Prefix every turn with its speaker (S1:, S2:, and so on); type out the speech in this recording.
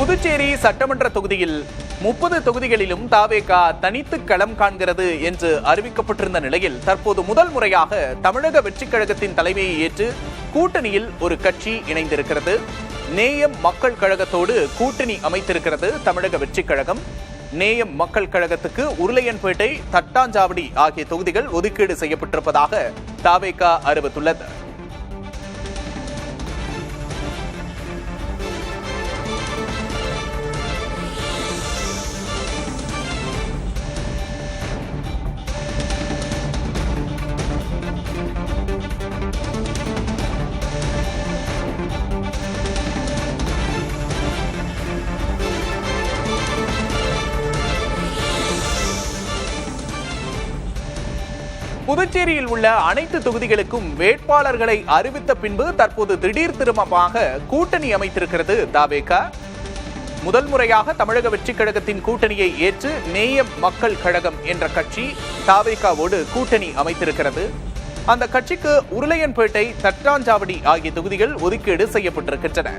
S1: புதுச்சேரி சட்டமன்ற தொகுதியில் 30 தொகுதிகளிலும் தாவேகா தனித்து களம் காண்கிறது என்று அறிவிக்கப்பட்டிருந்த நிலையில் தற்போது முதல் முறையாக தமிழக வெற்றிக் கழகத்தின் தலைமையை ஏற்று கூட்டணியில் ஒரு கட்சி இணைந்திருக்கிறது. நேயம் மக்கள் கழகத்தோடு கூட்டணி அமைத்திருக்கிறது தமிழக வெற்றிக் கழகம். நேயம் மக்கள் கழகத்துக்கு உருளையன்பேட்டை, தட்டாஞ்சாவடி ஆகிய தொகுதிகள் ஒதுக்கீடு செய்யப்பட்டிருப்பதாக தாவேகா அறிவித்துள்ளது. புதுச்சேரியில் உள்ள அனைத்து தொகுதிகளுக்கும் வேட்பாளர்களை அறிவித்த பின்பு தற்போது திடீர் திரும்பமாக கூட்டணி அமைத்திருக்கிறது தாவேகா. முதல் முறையாக தமிழக வெற்றிக் கழகத்தின் கூட்டணியை ஏற்று நேயம் மக்கள் கழகம் என்ற கட்சி தாவேகாவோடு கூட்டணி அமைத்திருக்கிறது. அந்த கட்சிக்கு உருளையன்பேட்டை, தட்டாஞ்சாவடி ஆகிய தொகுதிகள் ஒதுக்கீடு செய்யப்பட்டிருக்கின்றன.